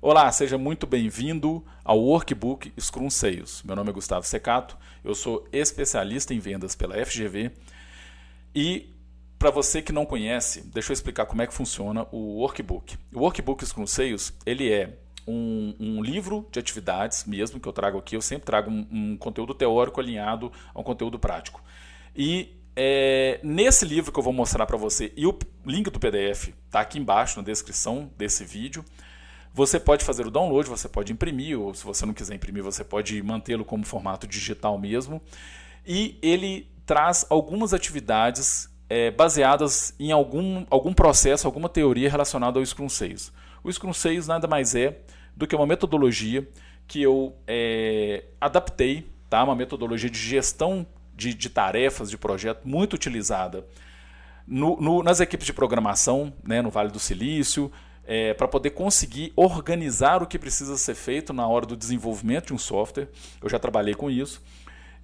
Olá, seja muito bem-vindo ao Workbook Scrum Sales. Meu nome é Gustavo Secato, eu sou especialista em vendas pela FGV e para você que não conhece, deixa eu explicar como é que funciona o Workbook. O Workbook Scrum Sales, ele é um livro de atividades mesmo que eu trago aqui, eu sempre trago um conteúdo teórico alinhado a um conteúdo prático. E nesse livro que eu vou mostrar para você, e o link do PDF está aqui embaixo na descrição desse vídeo, você pode fazer o download, você pode imprimir, ou se você não quiser imprimir, você pode mantê-lo como formato digital mesmo. E ele traz algumas atividades baseadas em algum processo, alguma teoria relacionada ao Scrum Sales. O Scrum Sales nada mais é do que uma metodologia que eu adaptei, tá? Uma metodologia de gestão de tarefas, de projeto, muito utilizada nas equipes de programação, né, no Vale do Silício, para poder conseguir organizar o que precisa ser feito na hora do desenvolvimento de um software. Eu já trabalhei com isso.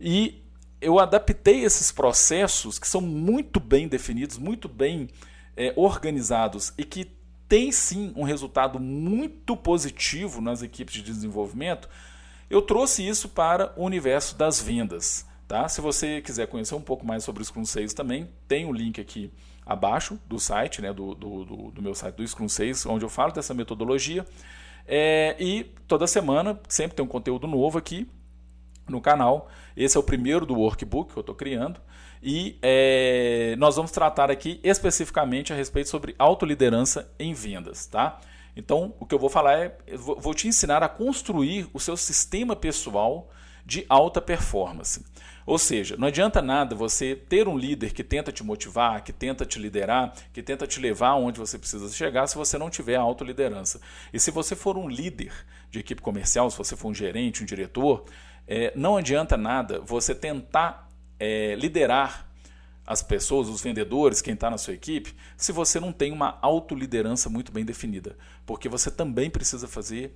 E eu adaptei esses processos que são muito bem definidos, muito bem organizados e que tem sim um resultado muito positivo nas equipes de desenvolvimento. Eu trouxe isso para o universo das vendas. Tá? Se você quiser conhecer um pouco mais sobre o Scrum Sales também, tem um link aqui abaixo do site, né, do meu site do Scrum Sales, onde eu falo dessa metodologia. E toda semana sempre tem um conteúdo novo aqui no canal. Esse é o primeiro do workbook que eu estou criando. E nós vamos tratar aqui especificamente a respeito sobre autoliderança em vendas. Tá? Então, o que eu vou falar eu vou te ensinar a construir o seu sistema pessoal de alta performance. Ou seja, não adianta nada você ter um líder que tenta te motivar, que tenta te liderar, que tenta te levar onde você precisa chegar se você não tiver autoliderança. E se você for um líder de equipe comercial, se você for um gerente, um diretor, não adianta nada você tentar liderar as pessoas, os vendedores, quem está na sua equipe, se você não tem uma autoliderança muito bem definida. Porque você também precisa fazer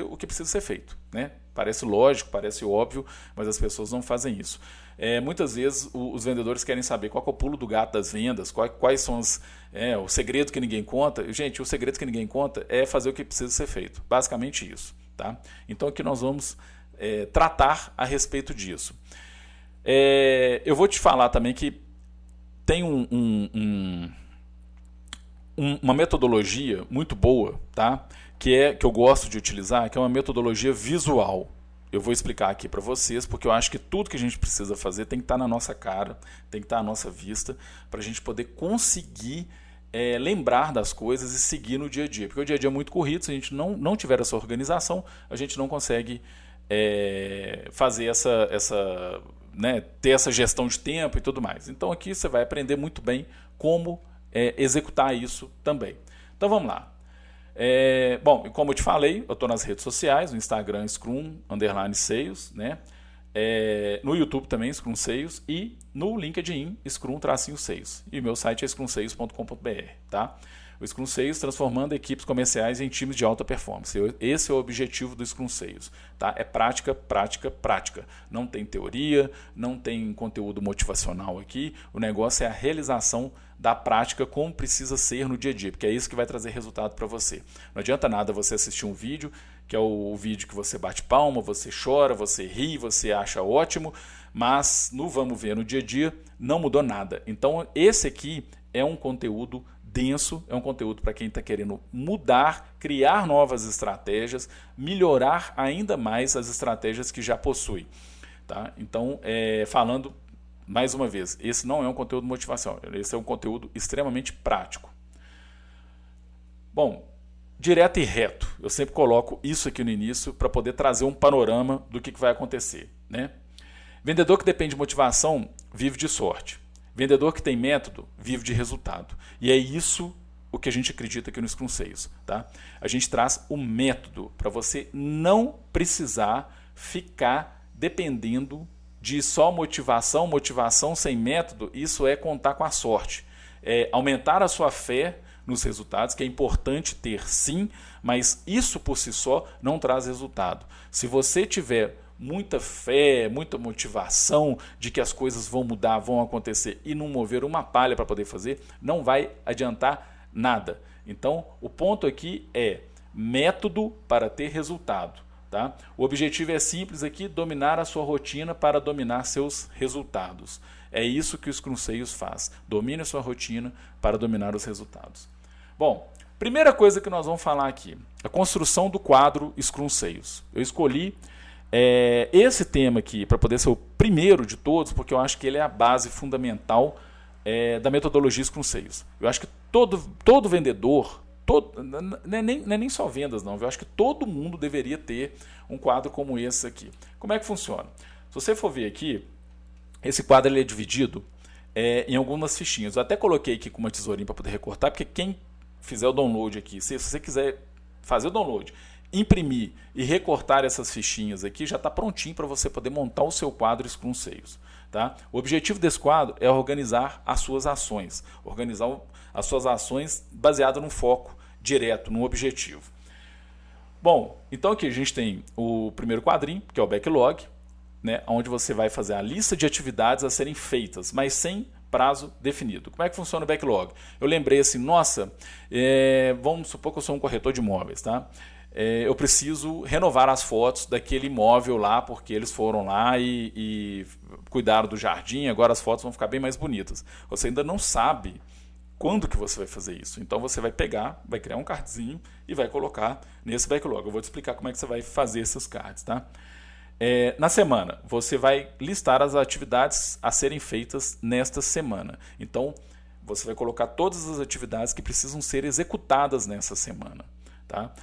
o que precisa ser feito. Né? Parece lógico, parece óbvio, mas as pessoas não fazem isso. Muitas vezes os vendedores querem saber qual é o pulo do gato das vendas, quais são o segredo que ninguém conta. Gente, o segredo que ninguém conta é fazer o que precisa ser feito. Basicamente isso. Tá? Então aqui nós vamos tratar a respeito disso. Eu vou te falar também que tem uma metodologia muito boa, tá? que eu gosto de utilizar, que é uma metodologia visual. Eu vou explicar aqui para vocês, porque eu acho que tudo que a gente precisa fazer tem que estar na nossa cara, tem que estar à nossa vista, para a gente poder conseguir lembrar das coisas e seguir no dia a dia. Porque o dia a dia é muito corrido, se a gente não tiver essa organização, a gente não consegue fazer ter essa gestão de tempo e tudo mais. Então aqui você vai aprender muito bem como executar isso também. Então vamos lá. Bom, como eu te falei, eu estou nas redes sociais, no Instagram Scrum_Sales, né? No YouTube também Scrum Sales e no LinkedIn Scrum_Sales. E meu site é scrumsales.com.br, tá? O Scrum Sales transformando equipes comerciais em times de alta performance. Esse é o objetivo do Scrum Sales. Tá? É prática, prática, prática. Não tem teoria, não tem conteúdo motivacional aqui. O negócio é a realização da prática como precisa ser no dia a dia, porque é isso que vai trazer resultado para você. Não adianta nada você assistir um vídeo, que é o vídeo que você bate palma, você chora, você ri, você acha ótimo, mas no vamos ver no dia a dia não mudou nada. Então esse aqui é um conteúdo denso, é um conteúdo para quem está querendo mudar, criar novas estratégias, melhorar ainda mais as estratégias que já possui. Tá? Então, falando mais uma vez, esse não é um conteúdo motivacional, esse é um conteúdo extremamente prático. Bom, direto e reto, eu sempre coloco isso aqui no início para poder trazer um panorama do que vai acontecer. Né? Vendedor que depende de motivação vive de sorte. Vendedor que tem método vive de resultado. E é isso o que a gente acredita aqui no Scrum Sales. Tá? A gente traz o método para você não precisar ficar dependendo de só motivação sem método. Isso é contar com a sorte. É aumentar a sua fé nos resultados, que é importante ter sim, mas isso por si só não traz resultado. Se você tiver muita fé, muita motivação de que as coisas vão mudar, vão acontecer e não mover uma palha para poder fazer, não vai adiantar nada. Então, o ponto aqui é método para ter resultado. Tá? O objetivo é simples aqui, dominar a sua rotina para dominar seus resultados. É isso que o Scrum Sales faz. Domine a sua rotina para dominar os resultados. Bom, primeira coisa que nós vamos falar aqui, a construção do quadro Scrum Sales. Eu escolhi esse tema aqui para poder ser o primeiro de todos, porque eu acho que ele é a base fundamental da metodologia Scrum Sales. Eu acho que todo vendedor, não é nem só vendas, não. Eu acho que todo mundo deveria ter um quadro como esse aqui. Como é que funciona? Se você for ver aqui, esse quadro ele é dividido em algumas fichinhas. Eu até coloquei aqui com uma tesourinha para poder recortar, porque quem fizer o download aqui, se você quiser fazer o download, imprimir e recortar essas fichinhas aqui, já está prontinho para você poder montar o seu quadro Scrum Sales. Tá? O objetivo desse quadro é organizar as suas ações, organizar as suas ações baseado num foco direto, num objetivo. Bom, então aqui a gente tem o primeiro quadrinho, que é o backlog, né, onde você vai fazer a lista de atividades a serem feitas, mas sem prazo definido. Como é que funciona o backlog? Eu lembrei assim, nossa, vamos supor que eu sou um corretor de imóveis, tá? Eu preciso renovar as fotos daquele imóvel lá, porque eles foram lá e cuidaram do jardim, agora as fotos vão ficar bem mais bonitas. Você ainda não sabe quando que você vai fazer isso. Então você vai pegar, vai criar um cardzinho e vai colocar nesse backlog. Eu vou te explicar como é que você vai fazer esses cards, tá? Na semana, você vai listar as atividades a serem feitas nesta semana. Então, você vai colocar todas as atividades que precisam ser executadas nessa semana, tá?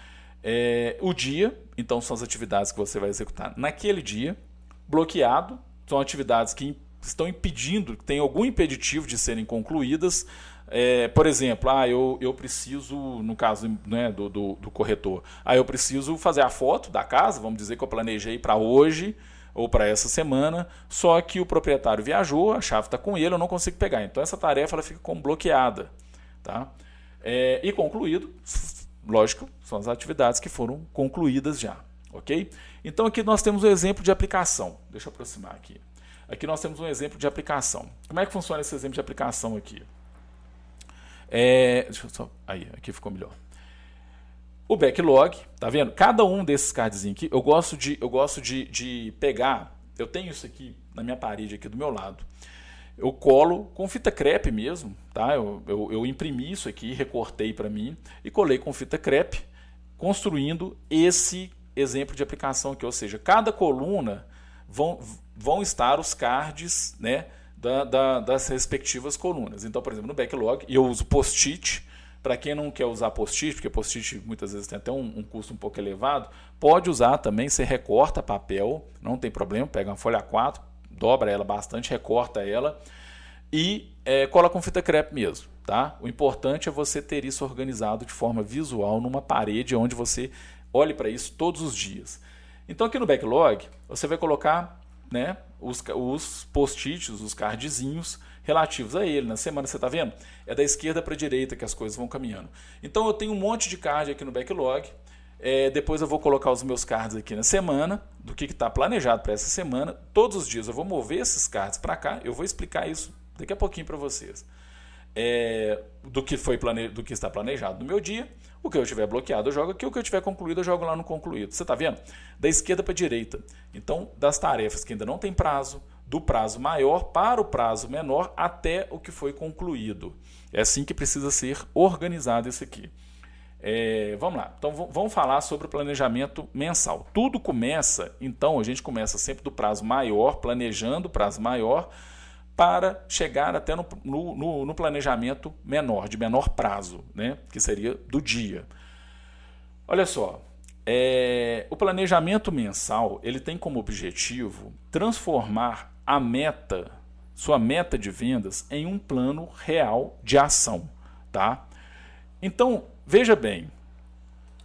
O dia, então, são as atividades que você vai executar naquele dia. Bloqueado, são atividades que estão impedindo, que tem algum impeditivo de serem concluídas. Por exemplo, eu preciso, no caso, né, do corretor, eu preciso fazer a foto da casa, vamos dizer que eu planejei para hoje ou para essa semana, só que o proprietário viajou, a chave está com ele, eu não consigo pegar. Então essa tarefa ela fica como bloqueada. Tá? E concluído, lógico, são as atividades que foram concluídas já. Ok? Então aqui nós temos um exemplo de aplicação. Deixa eu aproximar aqui. Aqui nós temos um exemplo de aplicação. Como é que funciona esse exemplo de aplicação aqui? Deixa eu só, aqui ficou melhor. O backlog, tá vendo? Cada um desses cardzinhos aqui, eu gosto de pegar, eu tenho isso aqui na minha parede aqui do meu lado. Eu colo com fita crepe mesmo, tá? Eu imprimi isso aqui, recortei para mim e colei com fita crepe, construindo esse exemplo de aplicação aqui, ou seja, cada coluna vão estar os cards, né, das respectivas colunas. Então, por exemplo, no backlog, eu uso post-it. Para quem não quer usar post-it, porque post-it muitas vezes tem até um custo um pouco elevado, pode usar também, você recorta papel, não tem problema, pega uma folha A4, dobra ela bastante, recorta ela e cola com fita crepe mesmo. Tá? O importante é você ter isso organizado de forma visual numa parede onde você olhe para isso todos os dias. Então aqui no backlog, você vai colocar, né, os post-its, os cardzinhos relativos a ele. Na semana, você está vendo? É da esquerda para a direita que as coisas vão caminhando. Então eu tenho um monte de card aqui no backlog. Depois eu vou colocar os meus cards aqui na semana, do que está planejado para essa semana. Todos os dias eu vou mover esses cards para cá. Eu vou explicar isso daqui a pouquinho para vocês. Do que está planejado no meu dia. O que eu tiver bloqueado eu jogo aqui, o que eu tiver concluído eu jogo lá no concluído. Você está vendo? Da esquerda para a direita. Então, das tarefas que ainda não tem prazo, do prazo maior para o prazo menor até o que foi concluído. É assim que precisa ser organizado isso aqui. Vamos lá. Então, vamos falar sobre o planejamento mensal. Tudo começa, então, a gente começa sempre do prazo maior, planejando o prazo maior, para chegar até no planejamento menor, de menor prazo, né? Que seria do dia. Olha só, o planejamento mensal ele tem como objetivo transformar sua meta de vendas em um plano real de ação. Tá? Então, veja bem,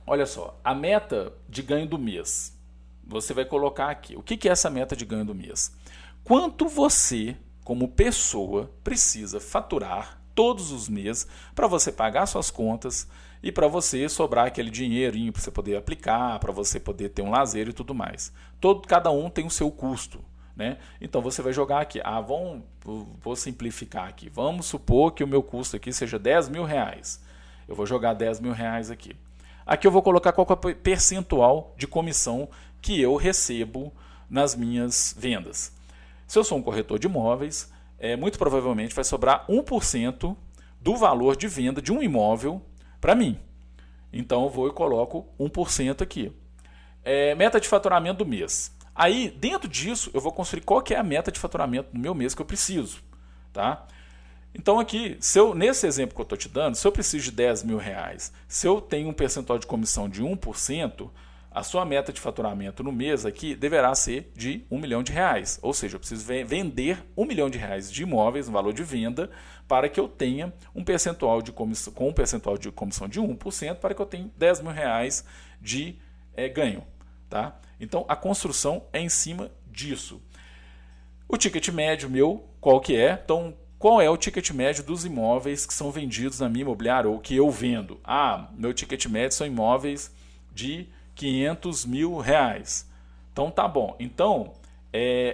olha só, a meta de ganho do mês, você vai colocar aqui, o que é essa meta de ganho do mês? Quanto você, como pessoa, precisa faturar todos os meses para você pagar suas contas e para você sobrar aquele dinheirinho para você poder aplicar, para você poder ter um lazer e tudo mais. Cada um tem o seu custo, né? Então você vai jogar aqui, vou simplificar aqui, vamos supor que o meu custo aqui seja R$10.000. Eu vou jogar 10 mil reais aqui. Aqui eu vou colocar qual é o percentual de comissão que eu recebo nas minhas vendas. Se eu sou um corretor de imóveis, muito provavelmente vai sobrar 1% do valor de venda de um imóvel para mim. Então eu vou e coloco 1% aqui. Meta de faturamento do mês. Aí, dentro disso, eu vou construir qual que é a meta de faturamento do meu mês que eu preciso. Tá? Então aqui, nesse exemplo que eu estou te dando, se eu preciso de 10 mil reais, se eu tenho um percentual de comissão de 1%, a sua meta de faturamento no mês aqui deverá ser de R$1 milhão. Ou seja, eu preciso vender R$1 milhão de imóveis, um valor de venda, para que eu tenha um percentual de comissão, com um percentual de comissão de 1%, para que eu tenha R$10 mil de ganho. Tá? Então a construção é em cima disso. O ticket médio meu, qual que é? Então, qual é o ticket médio dos imóveis que são vendidos na minha imobiliária ou que eu vendo? Meu ticket médio são imóveis de R$500 mil. Então tá bom. Então,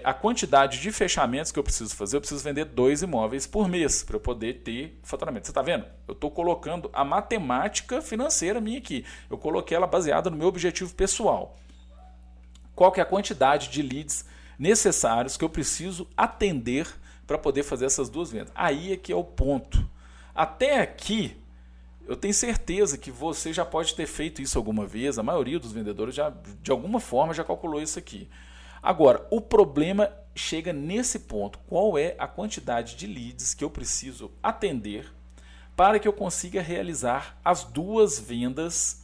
a quantidade de fechamentos que eu preciso fazer, eu preciso vender 2 imóveis por mês para eu poder ter faturamento. Você está vendo? Eu estou colocando a matemática financeira minha aqui. Eu coloquei ela baseada no meu objetivo pessoal. Qual que é a quantidade de leads necessários que eu preciso atender para poder fazer essas 2 vendas? Aí é que é o ponto. Até aqui, eu tenho certeza que você já pode ter feito isso alguma vez, a maioria dos vendedores já, de alguma forma, já calculou isso aqui. Agora, o problema chega nesse ponto. Qual é a quantidade de leads que eu preciso atender para que eu consiga realizar as 2 vendas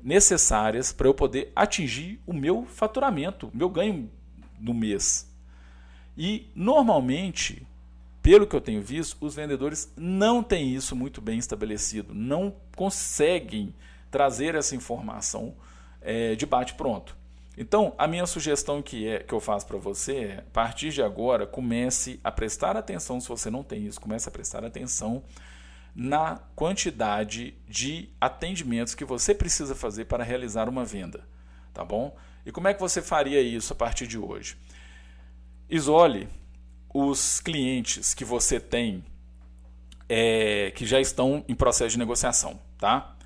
necessárias para eu poder atingir o meu faturamento, o meu ganho no mês? E, normalmente, pelo que eu tenho visto, os vendedores não têm isso muito bem estabelecido, não conseguem trazer essa informação de bate-pronto. Então, a minha sugestão que eu faço para você é, a partir de agora, comece a prestar atenção, se você não tem isso, comece a prestar atenção na quantidade de atendimentos que você precisa fazer para realizar uma venda. Tá bom? E como é que você faria isso a partir de hoje? Isole os clientes que você tem que já estão em processo de negociação, tá?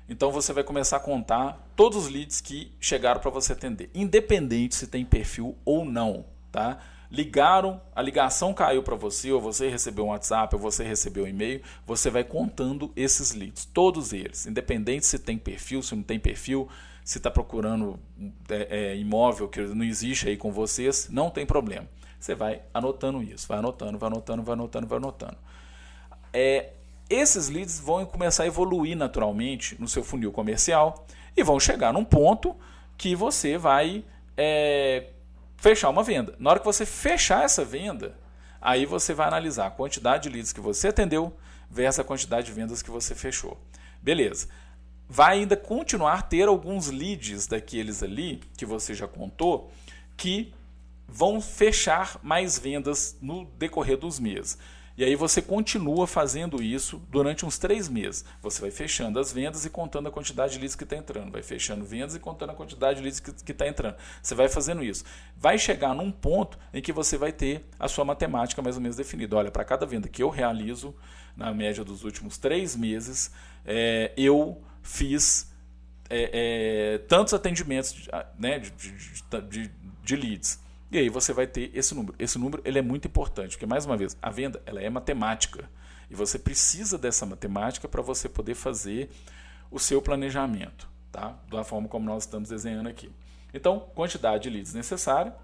Então você vai começar a contar todos os leads que chegaram para você atender, independente se tem perfil ou não, tá? Ligaram, a ligação caiu para você, ou você recebeu um WhatsApp, ou você recebeu um e-mail, você vai contando esses leads, todos eles, independente se tem perfil, se não tem perfil, se está procurando imóvel que não existe aí com vocês, não tem problema. Você vai anotando isso, vai anotando. Esses leads vão começar a evoluir naturalmente no seu funil comercial e vão chegar num ponto que você vai fechar uma venda. Na hora que você fechar essa venda, aí você vai analisar a quantidade de leads que você atendeu versus a quantidade de vendas que você fechou. Beleza. Vai ainda continuar ter alguns leads daqueles ali que você já contou que vão fechar mais vendas no decorrer dos meses. E aí você continua fazendo isso durante uns 3 meses. Você vai fechando as vendas e contando a quantidade de leads que está entrando. Vai fechando vendas e contando a quantidade de leads que está entrando. Você vai fazendo isso. Vai chegar num ponto em que você vai ter a sua matemática mais ou menos definida. Olha, para cada venda que eu realizo, na média dos últimos 3 meses, eu fiz tantos atendimentos de leads. E aí você vai ter esse número. Esse número ele é muito importante, porque, mais uma vez, a venda ela é matemática. E você precisa dessa matemática para você poder fazer o seu planejamento, tá? Da forma como nós estamos desenhando aqui. Então, quantidade de leads necessária.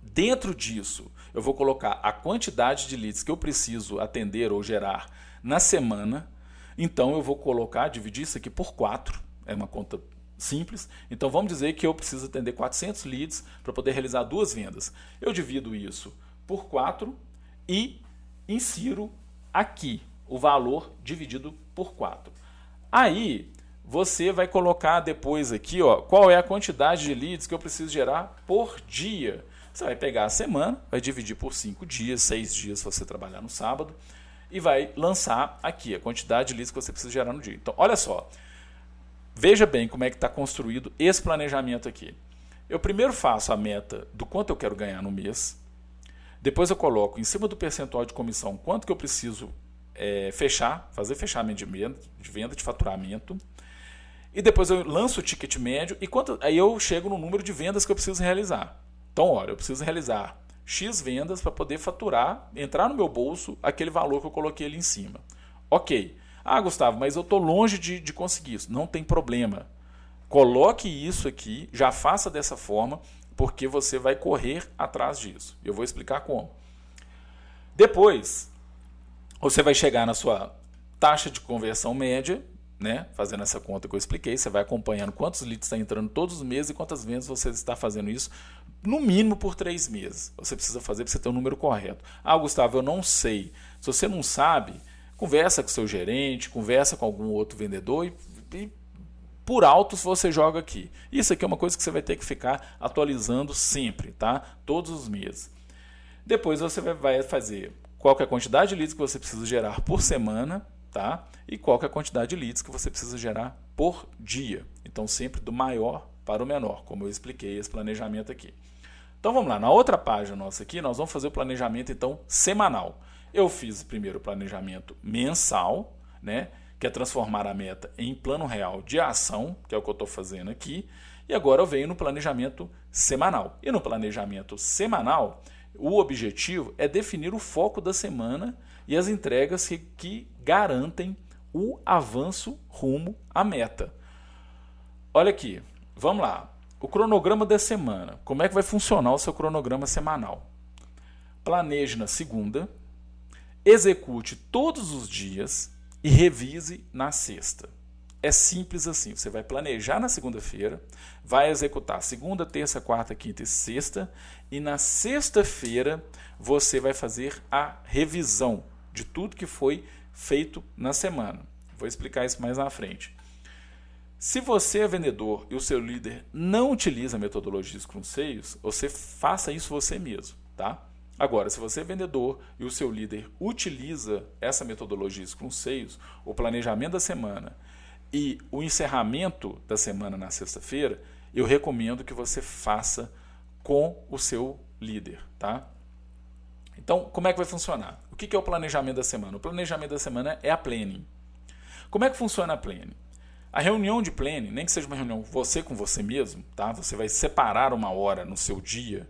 Dentro disso, eu vou colocar a quantidade de leads que eu preciso atender ou gerar na semana. Então, eu vou dividir isso aqui por 4. É uma conta simples. Então vamos dizer que eu preciso atender 400 leads para poder realizar 2 vendas. Eu divido isso por 4 e insiro aqui o valor dividido por 4. Aí você vai colocar depois aqui, qual é a quantidade de leads que eu preciso gerar por dia. Você vai pegar a semana, vai dividir por 5 dias, 6 dias se você trabalhar no sábado e vai lançar aqui a quantidade de leads que você precisa gerar no dia. Então, olha só. Veja bem como é que está construído esse planejamento aqui. Eu primeiro faço a meta do quanto eu quero ganhar no mês. Depois eu coloco em cima do percentual de comissão quanto que eu preciso fazer fechamento de venda, de faturamento. E depois eu lanço o ticket médio e aí eu chego no número de vendas que eu preciso realizar. Então, olha, eu preciso realizar X vendas para poder faturar, entrar no meu bolso aquele valor que eu coloquei ali em cima. Ok. Ah, Gustavo, mas eu estou longe de conseguir isso. Não tem problema. Coloque isso aqui, já faça dessa forma, porque você vai correr atrás disso. Eu vou explicar como. Depois, você vai chegar na sua taxa de conversão média, né? Fazendo essa conta que eu expliquei, você vai acompanhando quantos leads está entrando todos os meses e quantas vendas você está fazendo isso, no mínimo por 3 meses. Você precisa fazer para você ter o número correto. Ah, Gustavo, eu não sei. Se você não sabe, conversa com o seu gerente, conversa com algum outro vendedor e por alto você joga aqui. Isso aqui é uma coisa que você vai ter que ficar atualizando sempre, tá? Todos os meses. Depois você vai fazer qual que é a quantidade de leads que você precisa gerar por semana, tá? E qual que é a quantidade de leads que você precisa gerar por dia. Então sempre do maior para o menor, como eu expliquei esse planejamento aqui. Então vamos lá, na outra página nossa aqui, nós vamos fazer o planejamento então semanal. Eu fiz primeiro o planejamento mensal, né? Que é transformar a meta em plano real de ação, que é o que eu estou fazendo aqui. E agora eu venho no planejamento semanal. E no planejamento semanal, o objetivo é definir o foco da semana e as entregas que garantem o avanço rumo à meta. Olha aqui, vamos lá. O cronograma da semana. Como é que vai funcionar o seu cronograma semanal? Planeje na segunda, execute todos os dias e revise na sexta. É simples assim. Você vai planejar na segunda-feira, vai executar segunda, terça, quarta, quinta e sexta, e na sexta-feira você vai fazer a revisão de tudo que foi feito na semana. Vou explicar isso mais na frente. Se você é vendedor e o seu líder não utiliza a metodologia Scrum Sales, você faça isso você mesmo, tá? Agora, se você é vendedor e o seu líder utiliza essa metodologia Scrum Sales, o planejamento da semana e o encerramento da semana na sexta-feira, eu recomendo que você faça com o seu líder, tá? Então, como é que vai funcionar? O que é o planejamento da semana? O planejamento da semana é a planning. Como é que funciona a planning? A reunião de planning, nem que seja uma reunião você com você mesmo, tá? Você vai separar uma hora no seu dia,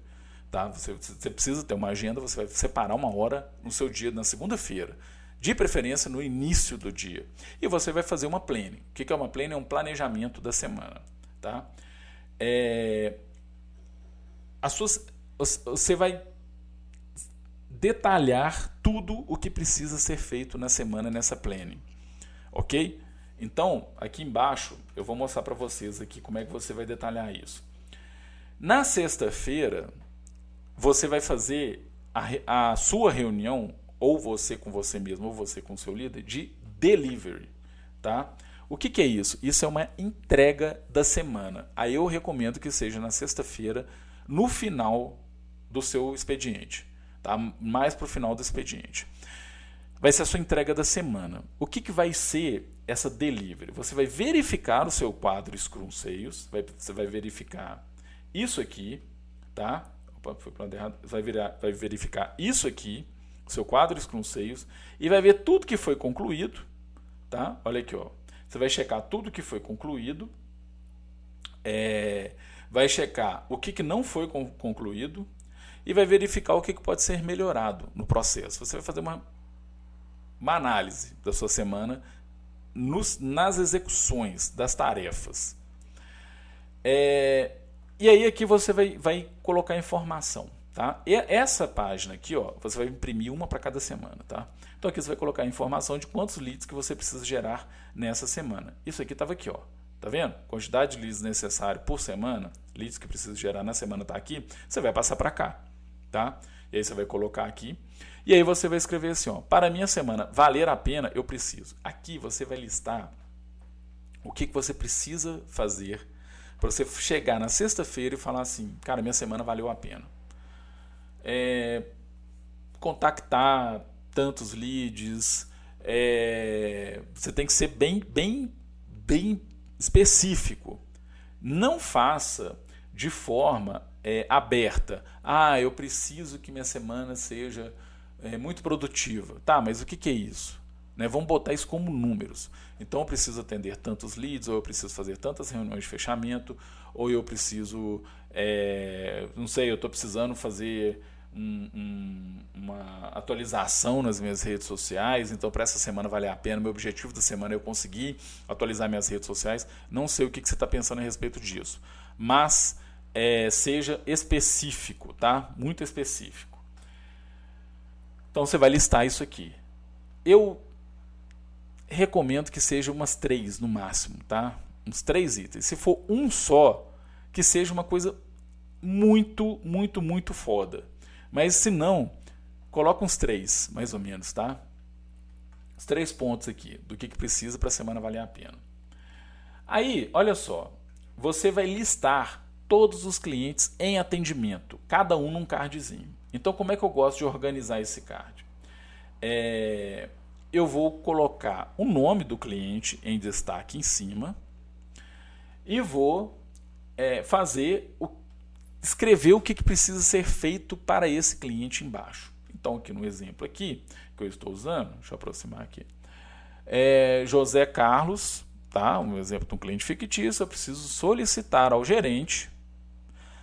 tá? Você precisa ter uma agenda, você vai separar uma hora no seu dia, na segunda-feira, de preferência no início do dia. E você vai fazer uma planning. O que é uma planning? É um planejamento da semana, tá? Você vai detalhar tudo o que precisa ser feito na semana nessa planning, ok? Então, aqui embaixo, eu vou mostrar para vocês aqui como é que você vai detalhar isso. Na sexta-feira, você vai fazer a sua reunião, ou você com você mesmo, ou você com o seu líder, de delivery, tá? O que é isso? Isso é uma entrega da semana. Aí eu recomendo que seja na sexta-feira, no final do seu expediente, tá? Mais para o final do expediente. Vai ser a sua entrega da semana. O que vai ser essa delivery? Você vai verificar o seu quadro Scrum Sales, você vai verificar isso aqui, tá? Opa, foi para o lado errado. Vai verificar isso aqui, o seu quadro Scrum Sales, e vai ver tudo que foi concluído, tá? Olha aqui, ó. Você vai checar tudo que foi concluído, vai checar o que não foi concluído e vai verificar o que pode ser melhorado no processo. Você vai fazer uma análise da sua semana nas execuções das tarefas. E aí aqui você vai colocar informação, tá? E essa página aqui, ó, você vai imprimir uma para cada semana, tá? Então aqui você vai colocar a informação de quantos leads que você precisa gerar nessa semana. Isso aqui estava aqui, ó. Tá vendo? Quantidade de leads necessário por semana, leads que precisa gerar na semana está aqui, você vai passar para cá, tá? E aí você vai colocar aqui. E aí você vai escrever assim, ó, para a minha semana valer a pena, eu preciso. Aqui você vai listar o que você precisa fazer para você chegar na sexta-feira e falar assim, cara, minha semana valeu a pena. Contactar tantos leads, você tem que ser bem específico. Não faça de forma aberta. Ah, eu preciso que minha semana seja muito produtiva. Tá, mas o que é isso? né? Vamos botar isso como números. Então eu preciso atender tantos leads, ou eu preciso fazer tantas reuniões de fechamento, ou eu preciso, não sei, eu estou precisando fazer uma atualização nas minhas redes sociais, então para essa semana vale a pena, meu objetivo da semana é eu conseguir atualizar minhas redes sociais. Não sei o que você está pensando a respeito disso, mas seja específico, tá? Muito específico. Então você vai listar isso aqui. Eu recomendo que seja umas 3 no máximo, tá? Uns 3 itens. Se for um só, que seja uma coisa muito, muito, muito foda. Mas se não, coloca uns 3, mais ou menos, tá? Os 3 pontos aqui, do que precisa para a semana valer a pena. Aí, olha só, você vai listar todos os clientes em atendimento, cada um num cardzinho. Então, como é que eu gosto de organizar esse card? Eu vou colocar o nome do cliente em destaque em cima e vou escrever o que precisa ser feito para esse cliente embaixo. Então, aqui no exemplo aqui, que eu estou usando, deixa eu aproximar aqui, José Carlos, tá? Um exemplo de um cliente fictício, eu preciso solicitar ao gerente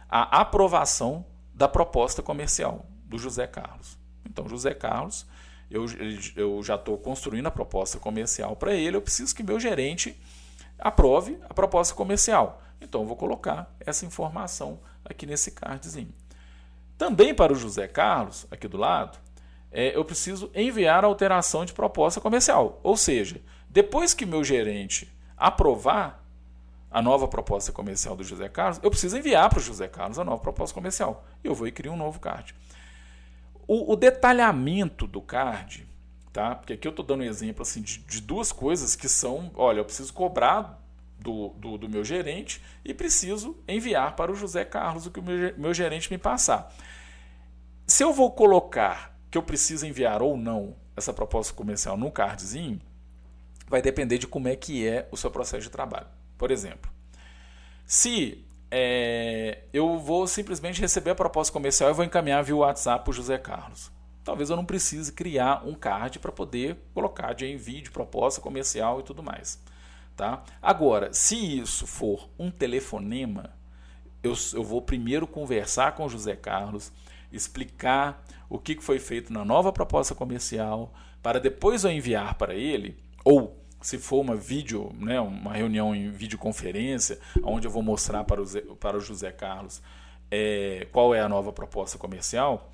a aprovação da proposta comercial do José Carlos. Então, José Carlos, eu já estou construindo a proposta comercial para ele, eu preciso que meu gerente aprove a proposta comercial. Então, eu vou colocar essa informação aqui nesse cardzinho. Também para o José Carlos, aqui do lado, eu preciso enviar a alteração de proposta comercial. Ou seja, depois que meu gerente aprovar a nova proposta comercial do José Carlos, eu preciso enviar para o José Carlos a nova proposta comercial. Eu vou e crio um novo card. O detalhamento do card, tá? Porque aqui eu estou dando um exemplo assim, de 2 coisas que são, olha, eu preciso cobrar do meu gerente e preciso enviar para o José Carlos o que o meu gerente me passar. Se eu vou colocar que eu preciso enviar ou não essa proposta comercial no cardzinho, vai depender de como é que é o seu processo de trabalho. Por exemplo, se eu vou simplesmente receber a proposta comercial e vou encaminhar via WhatsApp para o José Carlos, talvez eu não precise criar um card para poder colocar de envio de proposta comercial e tudo mais. Tá? Agora, se isso for um telefonema, eu vou primeiro conversar com o José Carlos, explicar o que foi feito na nova proposta comercial, para depois eu enviar para ele, ou se for uma uma reunião em videoconferência, onde eu vou mostrar para o José Carlos qual é a nova proposta comercial,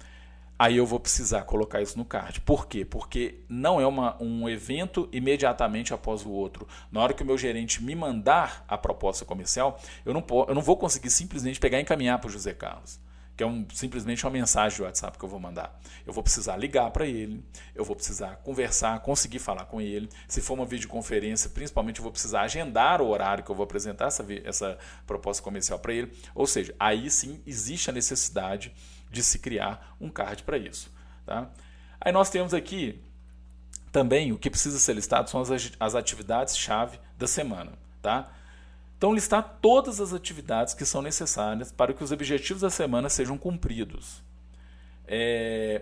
aí eu vou precisar colocar isso no card. Por quê? Porque não é um evento imediatamente após o outro. Na hora que o meu gerente me mandar a proposta comercial, eu não vou conseguir simplesmente pegar e encaminhar para o José Carlos, que é simplesmente uma mensagem de WhatsApp que eu vou mandar. Eu vou precisar ligar para ele, eu vou precisar conversar, conseguir falar com ele. Se for uma videoconferência, principalmente eu vou precisar agendar o horário que eu vou apresentar essa proposta comercial para ele. Ou seja, aí sim existe a necessidade de se criar um card para isso. Tá? Aí nós temos aqui também o que precisa ser listado são as atividades-chave da semana. Tá? Então, listar todas as atividades que são necessárias para que os objetivos da semana sejam cumpridos.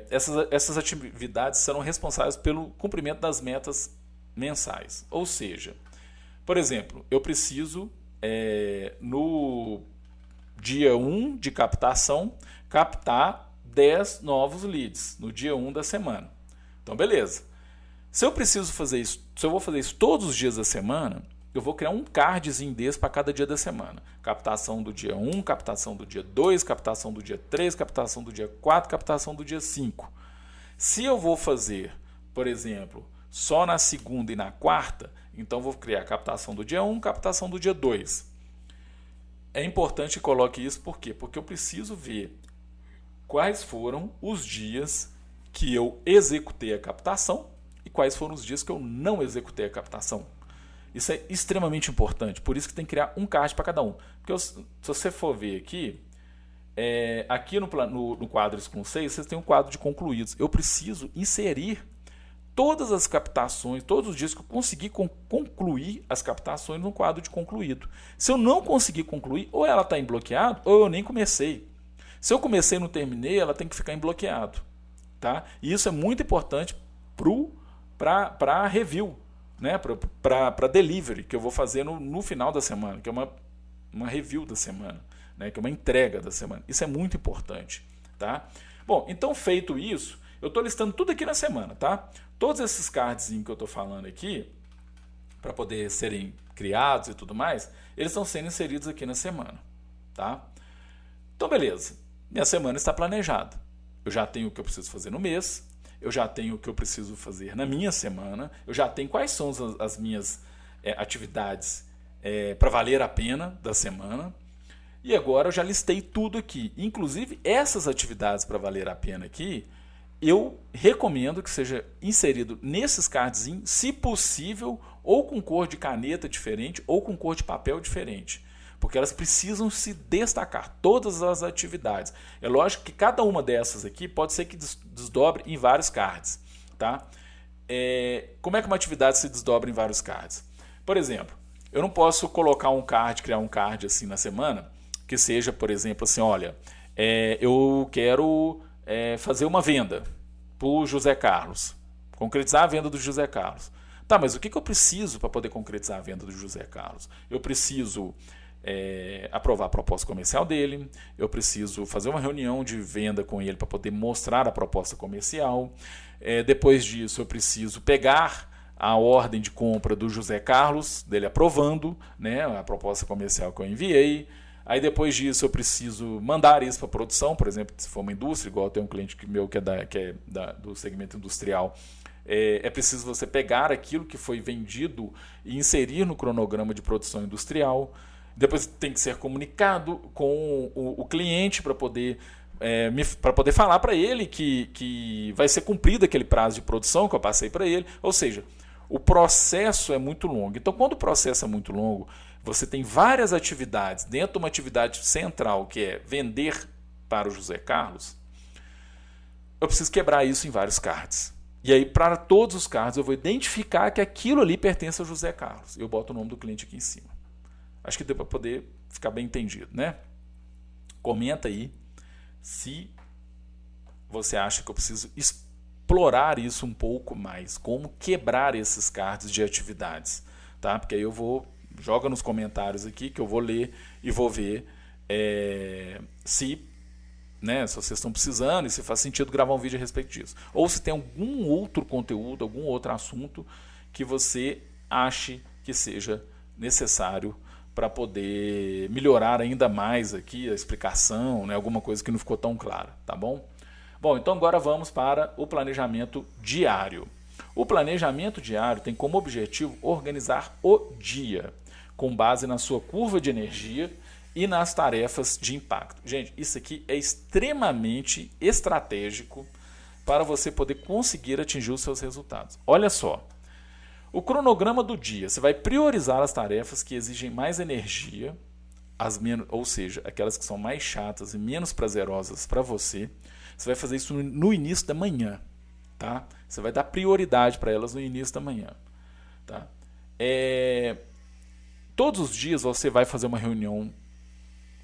Essas atividades serão responsáveis pelo cumprimento das metas mensais. Ou seja, por exemplo, eu preciso, no dia 1 de captação, captar 10 novos leads no dia 1 da semana. Então, beleza. Se eu preciso fazer isso, se eu vou fazer isso todos os dias da semana, eu vou criar um cardzinho desse para cada dia da semana. Captação do dia 1, captação do dia 2, captação do dia 3, captação do dia 4, captação do dia 5. Se eu vou fazer, por exemplo, só na segunda e na quarta, então vou criar captação do dia 1, captação do dia 2. É importante que coloque isso, por quê? Porque eu preciso ver quais foram os dias que eu executei a captação e quais foram os dias que eu não executei a captação. Isso é extremamente importante, por isso que tem que criar um card para cada um. Porque se você for ver aqui, aqui no quadro Scrum 6, vocês têm um quadro de concluídos. Eu preciso inserir todas as captações, todos os dias que eu conseguir concluir as captações no quadro de concluído. Se eu não conseguir concluir, ou ela está em bloqueado, ou eu nem comecei. Se eu comecei e não terminei, ela tem que ficar em bloqueado. Tá? E isso é muito importante para o para review, né? Para delivery, que eu vou fazer no final da semana, que é uma review da semana, né? Que é uma entrega da semana. Isso é muito importante. Tá? Bom, então feito isso, eu estou listando tudo aqui na semana. Tá? Todos esses cards que eu estou falando aqui, para poder serem criados e tudo mais, eles estão sendo inseridos aqui na semana. Tá? Então, beleza. Minha semana está planejada. Eu já tenho o que eu preciso fazer no mês, eu já tenho o que eu preciso fazer na minha semana, eu já tenho quais são as minhas atividades para valer a pena da semana, e agora eu já listei tudo aqui. Inclusive, essas atividades para valer a pena aqui, eu recomendo que seja inserido nesses cardzinhos, se possível, ou com cor de caneta diferente, ou com cor de papel diferente. Porque elas precisam se destacar, todas as atividades. É lógico que cada uma dessas aqui pode ser que desdobre em vários cards. Tá? Como é que uma atividade se desdobra em vários cards? Por exemplo, eu não posso colocar um card, criar um card assim na semana, que seja, por exemplo, assim, olha, eu quero fazer uma venda para o José Carlos, concretizar a venda do José Carlos. Tá, mas o que eu preciso para poder concretizar a venda do José Carlos? Eu preciso aprovar a proposta comercial dele, eu preciso fazer uma reunião de venda com ele para poder mostrar a proposta comercial, depois disso eu preciso pegar a ordem de compra do José Carlos, dele aprovando, né, a proposta comercial que eu enviei. Aí depois disso eu preciso mandar isso para a produção, por exemplo, se for uma indústria, igual tem um cliente meu que é do segmento industrial, é preciso você pegar aquilo que foi vendido e inserir no cronograma de produção industrial. Depois tem que ser comunicado com o cliente para poder falar para ele que vai ser cumprido aquele prazo de produção que eu passei para ele. Ou seja, o processo é muito longo. Então, quando o processo é muito longo, você tem várias atividades dentro de uma atividade central, que é vender para o José Carlos. Eu preciso quebrar isso em vários cards. E aí, para todos os cards, eu vou identificar que aquilo ali pertence ao José Carlos. Eu boto o nome do cliente aqui em cima. Acho que deu para poder ficar bem entendido, né? Comenta aí se você acha que eu preciso explorar isso um pouco mais. Como quebrar esses cards de atividades. Tá? Porque aí joga nos comentários aqui que eu vou ler e vou ver se vocês estão precisando e se faz sentido gravar um vídeo a respeito disso. Ou se tem algum outro conteúdo, algum outro assunto que você ache que seja necessário para poder melhorar ainda mais aqui a explicação, né, alguma coisa que não ficou tão clara, tá bom? Bom, então agora vamos para o planejamento diário. O planejamento diário tem como objetivo organizar o dia, com base na sua curva de energia e nas tarefas de impacto. Gente, isso aqui é extremamente estratégico para você poder conseguir atingir os seus resultados. Olha só, o cronograma do dia, você vai priorizar as tarefas que exigem mais energia, ou seja, aquelas que são mais chatas e menos prazerosas para você. Você vai fazer isso no início da manhã. Tá? Você vai dar prioridade para elas no início da manhã. Tá? Todos os dias você vai fazer uma reunião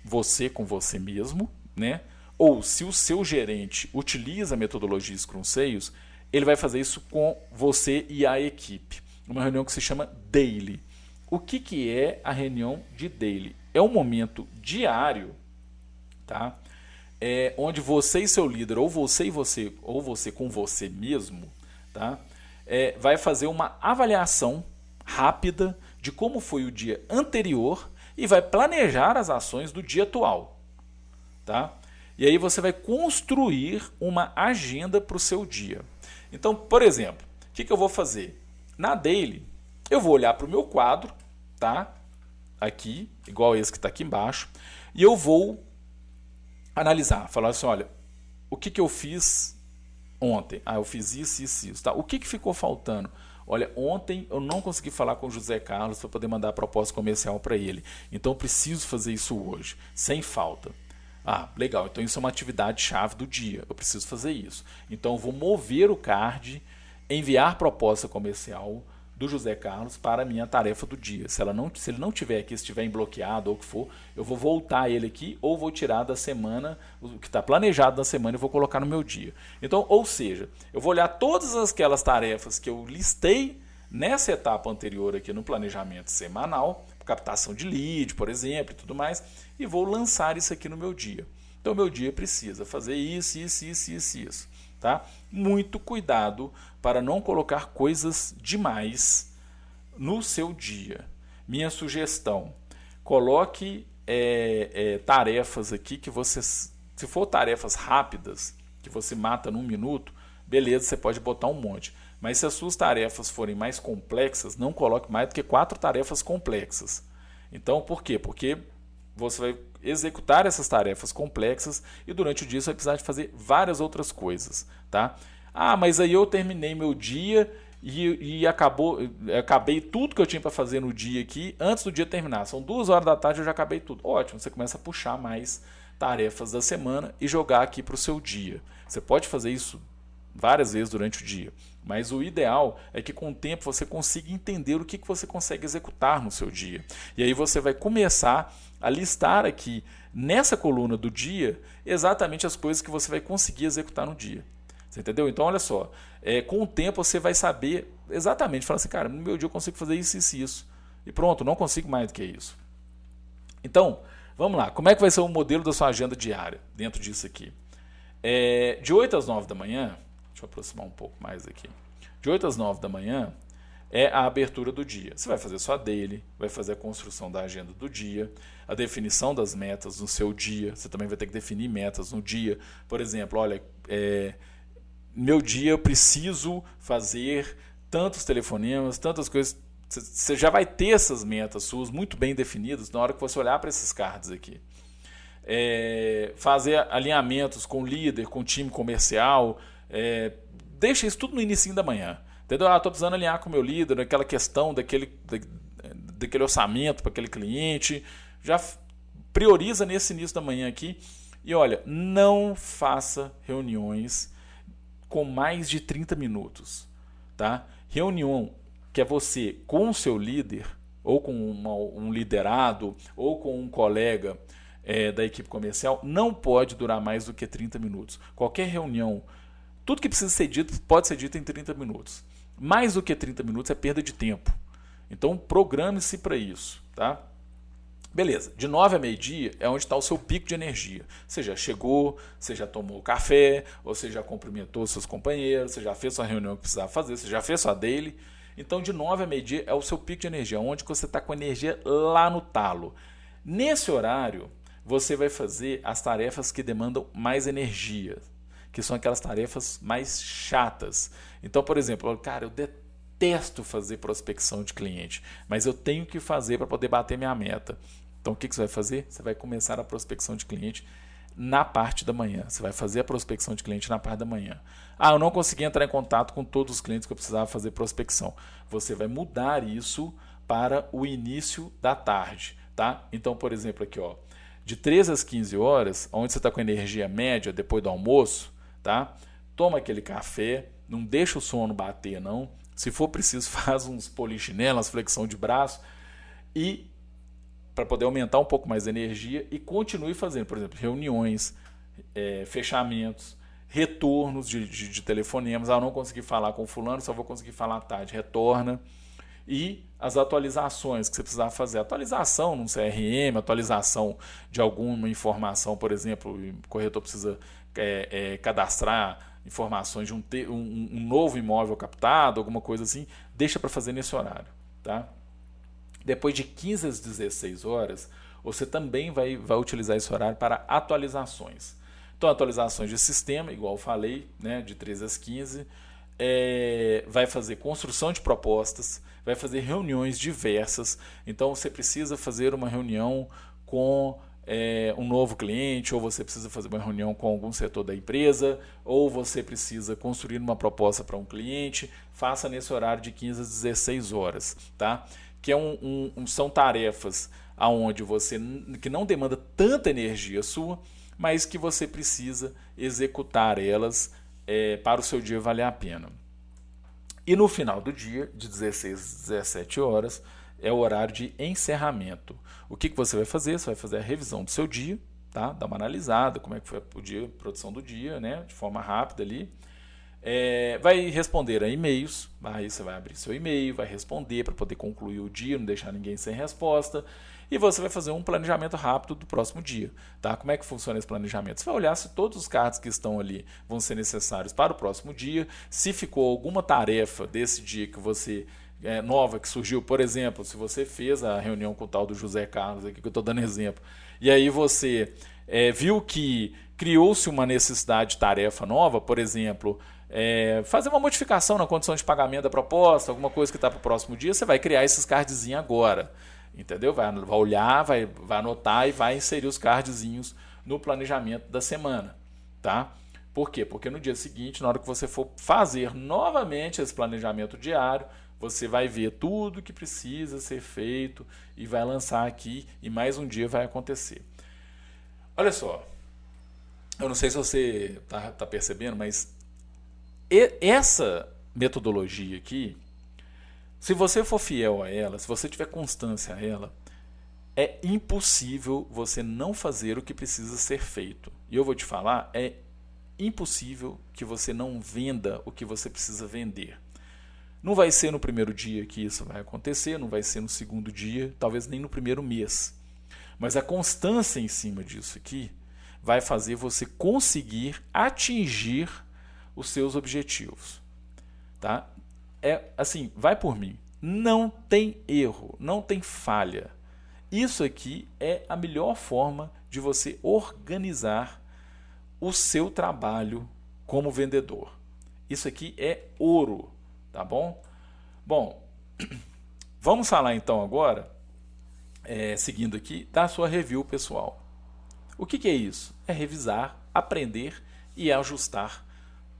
você com você mesmo, né? Ou se o seu gerente utiliza a metodologia Scrum Sales, ele vai fazer isso com você e a equipe. Uma reunião que se chama Daily. O que é a reunião de Daily? É um momento diário, tá? Onde você e seu líder, ou você e você, ou você com você mesmo, tá? Vai fazer uma avaliação rápida de como foi o dia anterior e vai planejar as ações do dia atual. Tá? E aí você vai construir uma agenda para o seu dia. Então, por exemplo, o que eu vou fazer? Na Daily, eu vou olhar para o meu quadro, tá? Aqui, igual esse que está aqui embaixo, e eu vou analisar, falar assim, olha, o que eu fiz ontem? Eu fiz isso, isso, isso. Tá? O que ficou faltando? Olha, ontem eu não consegui falar com o José Carlos para poder mandar a proposta comercial para ele. Então eu preciso fazer isso hoje, sem falta. Legal, então isso é uma atividade chave do dia. Eu preciso fazer isso. Então eu vou mover o card, enviar proposta comercial do José Carlos para a minha tarefa do dia. Se ele não tiver aqui, se estiver bloqueado ou o que for, eu vou voltar ele aqui ou vou tirar da semana, o que está planejado na semana, e vou colocar no meu dia. Então, ou seja, eu vou olhar todas aquelas tarefas que eu listei nessa etapa anterior aqui no planejamento semanal, captação de lead, por exemplo, e tudo mais, e vou lançar isso aqui no meu dia. Então, meu dia precisa fazer isso, isso, isso, isso, isso. Tá? Muito cuidado para não colocar coisas demais no seu dia. Minha sugestão, coloque tarefas aqui que você, se for tarefas rápidas, que você mata num minuto, beleza, você pode botar um monte. Mas se as suas tarefas forem mais complexas, não coloque mais do que 4 tarefas complexas. Então, por quê? Porque você vai executar essas tarefas complexas e durante o dia você vai precisar de fazer várias outras coisas. Tá? Ah, mas aí eu terminei meu dia e acabei tudo que eu tinha para fazer no dia aqui antes do dia terminar. São 2 horas da tarde, eu já acabei tudo. Ótimo, você começa a puxar mais tarefas da semana e jogar aqui para o seu dia. Você pode fazer isso várias vezes durante o dia, mas o ideal é que com o tempo você consiga entender o que você consegue executar no seu dia. E aí você vai começar a listar aqui nessa coluna do dia exatamente as coisas que você vai conseguir executar no dia. Você entendeu? Então olha só, com o tempo você vai saber exatamente, falar assim, cara, no meu dia eu consigo fazer isso, isso e isso. E pronto, não consigo mais do que isso. Então, vamos lá, como é que vai ser o modelo da sua agenda diária dentro disso aqui? De 8 às 9 da manhã, deixa eu aproximar um pouco mais aqui. De 8 às 9 da manhã é a abertura do dia. Você vai fazer sua daily, vai fazer a construção da agenda do dia, a definição das metas no seu dia. Você também vai ter que definir metas no dia. Por exemplo, olha, meu dia eu preciso fazer tantos telefonemas, tantas coisas. Você já vai ter essas metas suas muito bem definidas na hora que você olhar para esses cards aqui. Fazer alinhamentos com o líder, com o time comercial, deixa isso tudo no início da manhã. Entendeu? Estou precisando alinhar com o meu líder naquela questão daquele orçamento para aquele cliente. Já prioriza nesse início da manhã aqui. E olha, não faça reuniões com mais de 30 minutos. Tá? Reunião que é você com o seu líder, ou com um liderado, ou com um colega da equipe comercial, não pode durar mais do que 30 minutos. Qualquer reunião, tudo que precisa ser dito pode ser dito em 30 minutos. Mais do que 30 minutos é perda de tempo. Então programe-se para isso. Tá? Beleza, de 9 a meio-dia é onde está o seu pico de energia. Você já chegou, você já tomou café, ou você já cumprimentou seus companheiros, você já fez sua reunião que precisava fazer, você já fez sua daily. Então de 9 a meio-dia é o seu pico de energia, onde você está com a energia lá no talo. Nesse horário, você vai fazer as tarefas que demandam mais energia, que são aquelas tarefas mais chatas. Então, por exemplo, cara, eu detesto fazer prospecção de cliente, mas eu tenho que fazer para poder bater minha meta. Então, o que você vai fazer? Você vai começar a prospecção de cliente na parte da manhã. Você vai fazer a prospecção de cliente na parte da manhã. Ah, eu não consegui entrar em contato com todos os clientes que eu precisava fazer prospecção. Você vai mudar isso para o início da tarde. Tá? Então, por exemplo, aqui, ó, de 13 às 15 horas, onde você está com energia média depois do almoço, tá? Toma aquele café, não deixa o sono bater, não. Se for preciso, faz uns polichinelos, flexão de braço, e para poder aumentar um pouco mais a energia, e continue fazendo, por exemplo, reuniões, fechamentos, retornos de telefonemas. Ah, eu não consegui falar com o fulano, só vou conseguir falar à tarde. Retorna. E as atualizações que você precisar fazer. Atualização num CRM, atualização de alguma informação, por exemplo, o corretor precisa cadastrar informações de um novo imóvel captado, alguma coisa assim, deixa para fazer nesse horário. Tá? Depois de 15 às 16 horas, você também vai utilizar esse horário para atualizações. Então, atualizações de sistema, igual eu falei, né, de 13 às 15, vai fazer construção de propostas, vai fazer reuniões diversas. Então você precisa fazer uma reunião com um novo cliente, ou você precisa fazer uma reunião com algum setor da empresa, ou você precisa construir uma proposta para um cliente. Faça nesse horário de 15 às 16 horas, tá? Que são tarefas aonde que não demanda tanta energia sua, mas que você precisa executar elas para o seu dia valer a pena. E no final do dia, de 16 às 17 horas, é o horário de encerramento. O que você vai fazer? Você vai fazer a revisão do seu dia, tá? Dar uma analisada, como é que foi o dia, a produção do dia, né? De forma rápida ali. Vai responder a e-mails, aí você vai abrir seu e-mail, vai responder para poder concluir o dia, não deixar ninguém sem resposta. E você vai fazer um planejamento rápido do próximo dia. Tá? Como é que funciona esse planejamento? Você vai olhar se todos os cards que estão ali vão ser necessários para o próximo dia. Se ficou alguma tarefa desse dia que você nova que surgiu, por exemplo, se você fez a reunião com o tal do José Carlos, aqui que eu estou dando exemplo, e aí você viu que criou-se uma necessidade de tarefa nova, por exemplo, fazer uma modificação na condição de pagamento da proposta, alguma coisa que está para o próximo dia, você vai criar esses cardzinhos agora. Entendeu? Vai olhar, vai anotar e vai inserir os cardzinhos no planejamento da semana. Tá? Por quê? Porque no dia seguinte, na hora que você for fazer novamente esse planejamento diário, você vai ver tudo que precisa ser feito e vai lançar aqui e mais um dia vai acontecer. Olha só, eu não sei se você está percebendo, mas essa metodologia aqui, se você for fiel a ela, se você tiver constância a ela, é impossível você não fazer o que precisa ser feito. E eu vou te falar, é impossível que você não venda o que você precisa vender. Não vai ser no primeiro dia que isso vai acontecer, não vai ser no segundo dia, talvez nem no primeiro mês. Mas a constância em cima disso aqui vai fazer você conseguir atingir os seus objetivos. Tá? Assim, vai por mim. Não tem erro, não tem falha. Isso aqui é a melhor forma de você organizar o seu trabalho como vendedor. Isso aqui é ouro, tá bom? Bom, vamos falar então agora, seguindo aqui, da sua review pessoal. O que é isso? É revisar, aprender e ajustar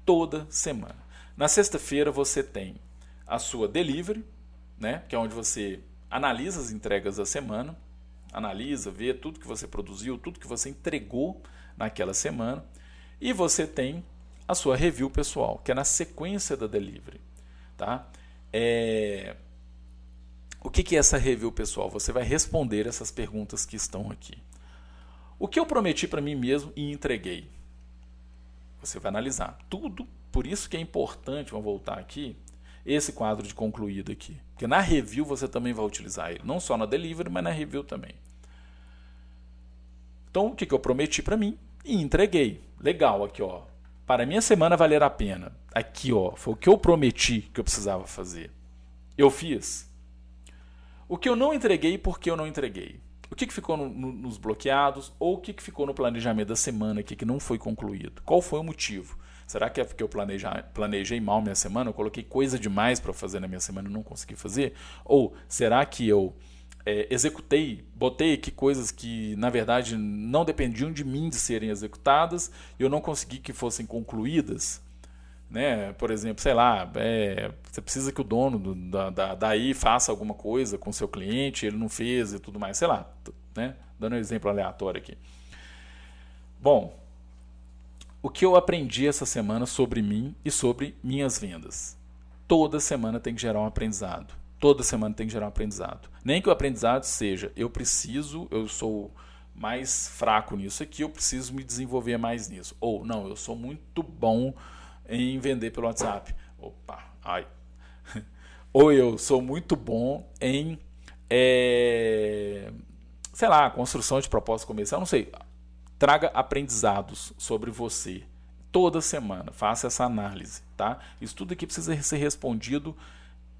toda semana. Na sexta-feira você tem a sua delivery, né, que é onde você analisa as entregas da semana, analisa, vê tudo que você produziu, tudo que você entregou naquela semana, e você tem a sua review pessoal, que é na sequência da delivery. Tá? O que é essa review pessoal? Você vai responder essas perguntas que estão aqui. O que eu prometi para mim mesmo e entreguei? Você vai analisar tudo, por isso que é importante, vamos voltar aqui, esse quadro de concluído aqui. Porque na review você também vai utilizar ele. Não só na delivery, mas na review também. Então, o que eu prometi para mim e entreguei. Legal, aqui ó. Para a minha semana valer a pena. Aqui ó, foi o que eu prometi que eu precisava fazer. Eu fiz. O que eu não entreguei, por que eu não entreguei? O que ficou nos bloqueados ou o que ficou no planejamento da semana aqui que não foi concluído? Qual foi o motivo? Será que é porque eu planejei mal minha semana? Eu coloquei coisa demais para fazer na minha semana e não consegui fazer? Ou será que eu executei, botei aqui coisas que na verdade não dependiam de mim de serem executadas e eu não consegui que fossem concluídas? Né? Por exemplo, sei lá, você precisa que o dono daí faça alguma coisa com o seu cliente, ele não fez e tudo mais, sei lá, né? Dando um exemplo aleatório aqui. Bom, o que eu aprendi essa semana sobre mim e sobre minhas vendas? Toda semana tem que gerar um aprendizado. Toda semana tem que gerar um aprendizado. Nem que o aprendizado seja, eu sou mais fraco nisso aqui, eu preciso me desenvolver mais nisso. Ou, não, eu sou muito bom em vender pelo WhatsApp. Opa, ai. Ou eu sou muito bom em, sei lá, construção de proposta comercial, não sei. Traga aprendizados sobre você toda semana. Faça essa análise, tá? Isso tudo aqui precisa ser respondido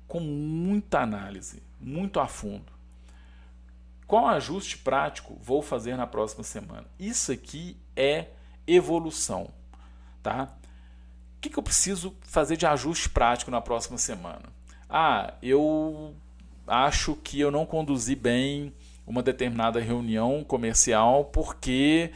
com muita análise, muito a fundo. Qual ajuste prático vou fazer na próxima semana? Isso aqui é evolução, tá? O que eu preciso fazer de ajuste prático na próxima semana? Eu acho que eu não conduzi bem uma determinada reunião comercial porque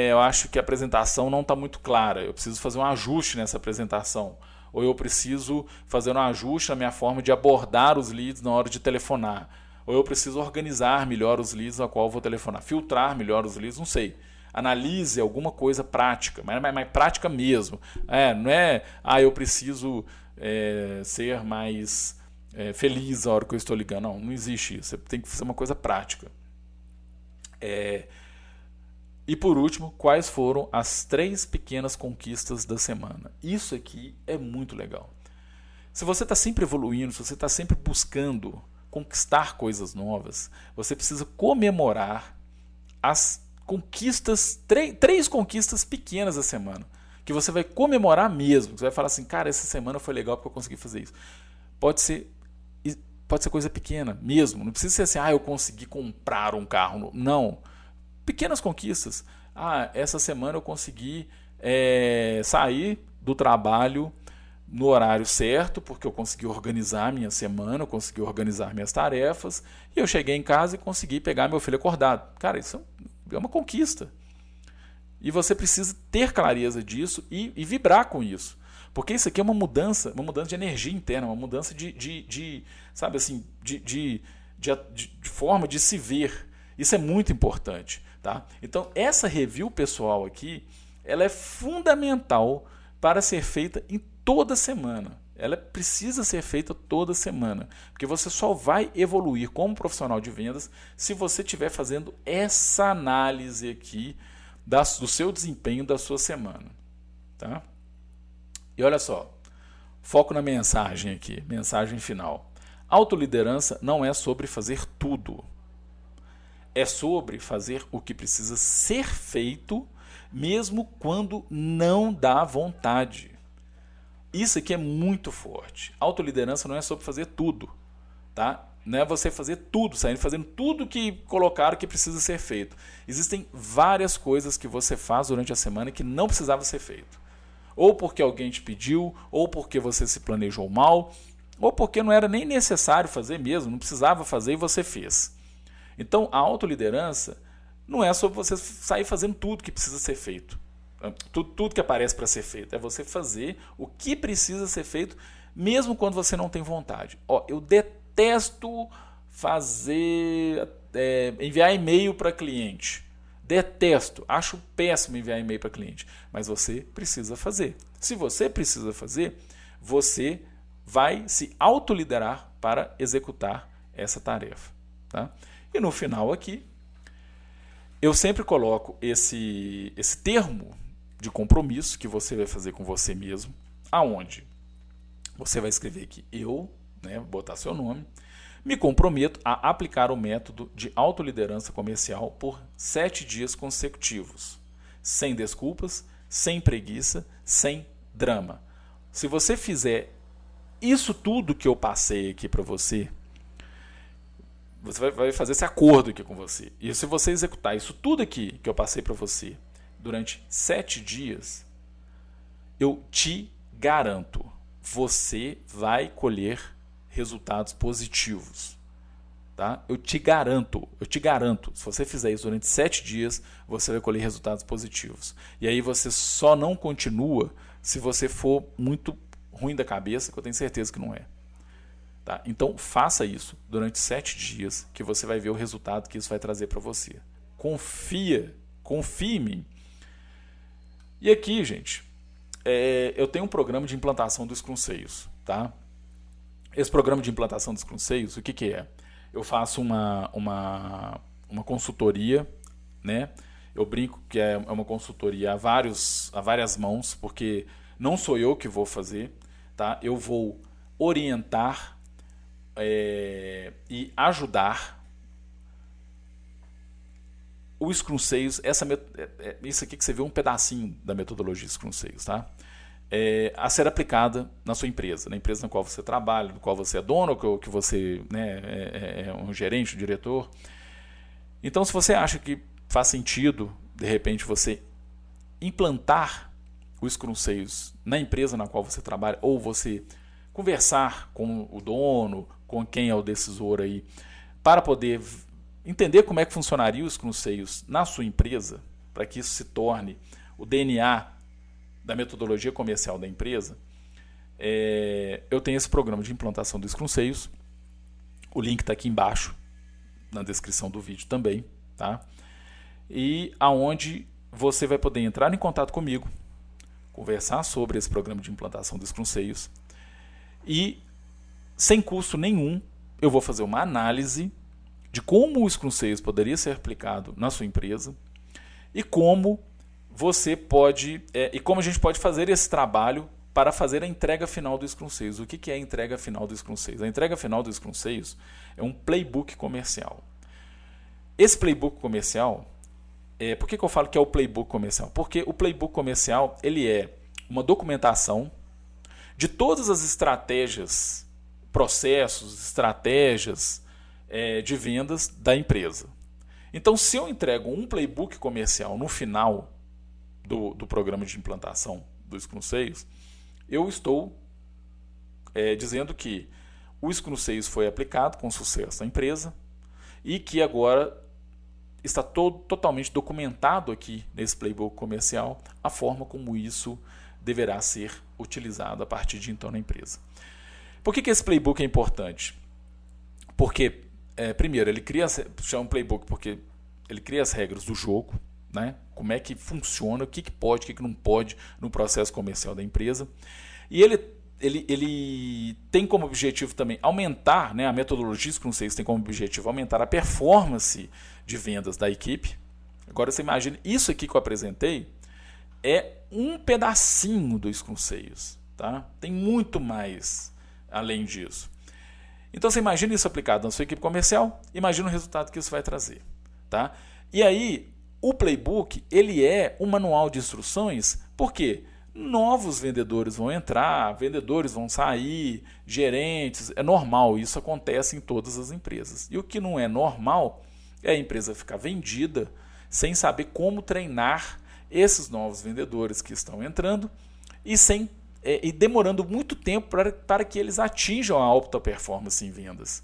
eu acho que a apresentação não está muito clara. Eu preciso fazer um ajuste nessa apresentação. Ou eu preciso fazer um ajuste na minha forma de abordar os leads na hora de telefonar. Ou eu preciso organizar melhor os leads a qual eu vou telefonar. Filtrar melhor os leads, não sei. Analise alguma coisa prática, mas prática mesmo. Não é, eu preciso ser mais feliz a hora que eu estou ligando. Não existe isso. Você tem que fazer uma coisa prática. E por último, quais foram as 3 pequenas conquistas da semana? Isso aqui é muito legal. Se você está sempre evoluindo, se você está sempre buscando conquistar coisas novas, você precisa comemorar as conquistas, 3 conquistas pequenas da semana, que você vai comemorar mesmo. Você vai falar assim, cara, essa semana foi legal porque eu consegui fazer isso. Pode ser coisa pequena mesmo, não precisa ser assim, eu consegui comprar um carro novo. Não. Pequenas conquistas. Essa semana eu consegui sair do trabalho no horário certo, porque eu consegui organizar minha semana, eu consegui organizar minhas tarefas, e eu cheguei em casa e consegui pegar meu filho acordado. Cara, isso é uma conquista. E você precisa ter clareza disso e vibrar com isso. Porque isso aqui é uma mudança de energia interna, uma mudança sabe assim, de forma de se ver. Isso é muito importante. Tá? Então, essa review pessoal aqui, ela é fundamental para ser feita em toda semana. Ela precisa ser feita toda semana, porque você só vai evoluir como profissional de vendas se você estiver fazendo essa análise aqui do seu desempenho da sua semana. Tá? E olha só, foco na mensagem aqui, mensagem final. Autoliderança não é sobre fazer tudo. É sobre fazer o que precisa ser feito, mesmo quando não dá vontade. Isso aqui é muito forte. Autoliderança não é sobre fazer tudo. Tá? Não é você fazer tudo, saindo fazendo tudo que colocaram que precisa ser feito. Existem várias coisas que você faz durante a semana que não precisava ser feito. Ou porque alguém te pediu, ou porque você se planejou mal, ou porque não era nem necessário fazer mesmo, não precisava fazer e você fez. Então, a autoliderança não é sobre você sair fazendo tudo que precisa ser feito. Tudo que aparece para ser feito. É você fazer o que precisa ser feito, mesmo quando você não tem vontade. Eu detesto enviar e-mail para cliente. Detesto. Acho péssimo enviar e-mail para cliente. Mas você precisa fazer. Se você precisa fazer, você vai se autoliderar para executar essa tarefa. Tá? E no final aqui, eu sempre coloco esse termo de compromisso que você vai fazer com você mesmo, aonde você vai escrever aqui, botar seu nome, me comprometo a aplicar o método de autoliderança comercial por 7 dias consecutivos, sem desculpas, sem preguiça, sem drama. Se você fizer isso tudo que eu passei aqui para você vai fazer esse acordo aqui com você. E se você executar isso tudo aqui que eu passei para você durante 7 dias, eu te garanto, você vai colher resultados positivos. Tá? Eu te garanto. Se você fizer isso durante 7 dias, você vai colher resultados positivos. E aí você só não continua se você for muito ruim da cabeça, que eu tenho certeza que não é. Tá? Então, faça isso durante 7 dias, que você vai ver o resultado que isso vai trazer para você. Confie em mim. E aqui, gente, eu tenho um programa de implantação do Scrum Sales. Tá? Esse programa de implantação do Scrum Sales, o que é? Eu faço uma consultoria, né? Eu brinco que é uma consultoria a várias mãos, porque não sou eu que vou fazer. Tá? Eu vou orientar e ajudar o Scrum Sales, isso aqui que você vê um pedacinho da metodologia Scrum Sales, tá? A ser aplicada na sua empresa, na empresa na qual você trabalha, no qual você é dono, ou que você, né, é um gerente, um diretor. Então, se você acha que faz sentido, de repente, você implantar o Scrum Sales na empresa na qual você trabalha, ou você conversar com o dono, com quem é o decisor aí, para poder entender como é que funcionaria o Scrum Sales na sua empresa, para que isso se torne o DNA da metodologia comercial da empresa, eu tenho esse programa de implantação do Scrum Sales. O link está aqui embaixo, na descrição do vídeo também. Tá? E aonde você vai poder entrar em contato comigo, conversar sobre esse programa de implantação do Scrum Sales e sem custo nenhum eu vou fazer uma análise de como o Scrum Sales poderia ser aplicado na sua empresa e como você pode e como a gente pode fazer esse trabalho para fazer a entrega final do Scrum Sales. O que é a entrega final do Scrum Sales? A entrega final do Scrum Sales é um playbook comercial. Esse playbook comercial, por que eu falo que é o playbook comercial? Porque o playbook comercial ele é uma documentação de todas as estratégias, processos, estratégias de vendas da empresa. Então, se eu entrego um playbook comercial no final do programa de implantação do Scrum Sales, eu estou dizendo que o Scrum Sales foi aplicado com sucesso na empresa e que agora está totalmente documentado aqui nesse playbook comercial a forma como isso deverá ser utilizado a partir de então na empresa. Por que esse playbook é importante? Porque, primeiro, ele chama um playbook porque ele cria as regras do jogo, né? Como é que funciona, o que pode, o que não pode no processo comercial da empresa. E ele tem como objetivo também aumentar, né, a metodologia Scrum Sales tem como objetivo aumentar a performance de vendas da equipe. Agora você imagina, isso aqui que eu apresentei é um pedacinho do Scrum Sales, tá? Tem muito mais além disso. Então você imagina isso aplicado na sua equipe comercial, imagina o resultado que isso vai trazer, tá? E aí, o playbook, ele é um manual de instruções, porque novos vendedores vão entrar, vendedores vão sair, gerentes, é normal, isso acontece em todas as empresas. E o que não é normal é a empresa ficar vendida sem saber como treinar esses novos vendedores que estão entrando e demorando muito tempo para que eles atinjam a alta performance em vendas.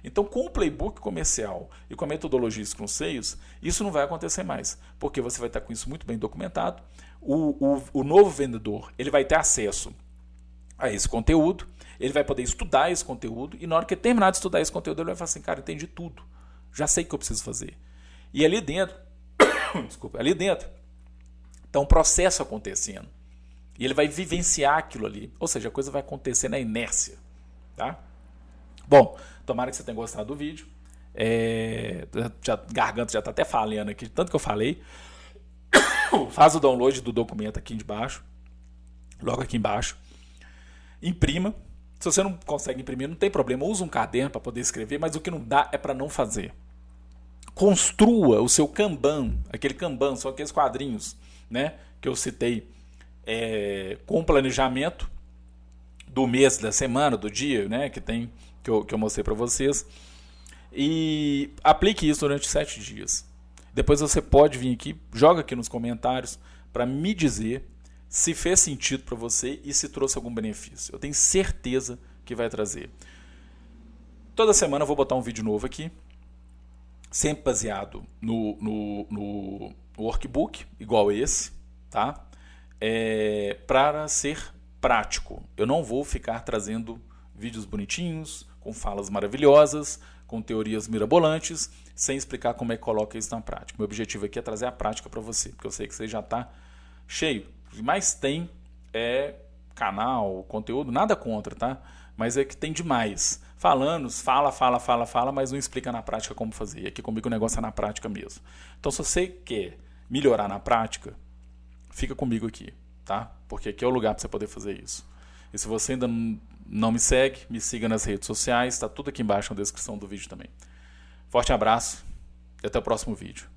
Então, com o playbook comercial e com a metodologia Scrum Sales, isso não vai acontecer mais, porque você vai estar com isso muito bem documentado. O novo vendedor ele vai ter acesso a esse conteúdo, ele vai poder estudar esse conteúdo e na hora que ele terminar de estudar esse conteúdo, ele vai falar assim, cara, entendi tudo, já sei o que eu preciso fazer. E ali dentro, ali dentro, está um processo acontecendo. E ele vai vivenciar aquilo ali. Ou seja, a coisa vai acontecer na inércia. Tá? Bom, tomara que você tenha gostado do vídeo. A garganta já está até falhando aqui, tanto que eu falei. Faz o download do documento aqui embaixo. Logo aqui embaixo. Imprima. Se você não consegue imprimir, não tem problema. Usa um caderno para poder escrever, mas o que não dá é para não fazer. Construa o seu Kanban. Aquele Kanban, são aqueles quadrinhos, né, que eu citei, com planejamento do mês, da semana, do dia, né, que eu mostrei para vocês, e aplique isso durante 7 dias. Depois você pode vir aqui, joga aqui nos comentários para me dizer se fez sentido para você e se trouxe algum benefício. Eu tenho certeza que vai trazer. Toda semana eu vou botar um vídeo novo aqui, sempre baseado no workbook, igual esse, tá? Para ser prático. Eu não vou ficar trazendo vídeos bonitinhos, com falas maravilhosas, com teorias mirabolantes, sem explicar como é que coloca isso na prática. Meu objetivo aqui é trazer a prática para você, porque eu sei que você já está cheio. O que mais tem canal, conteúdo, nada contra, tá? Mas é que tem demais. Fala, mas não explica na prática como fazer. E aqui comigo o negócio é na prática mesmo. Então, se você quer melhorar na prática, fica comigo aqui, tá? Porque aqui é o lugar para você poder fazer isso. E se você ainda não me segue, me siga nas redes sociais, está tudo aqui embaixo na descrição do vídeo também. Forte abraço e até o próximo vídeo.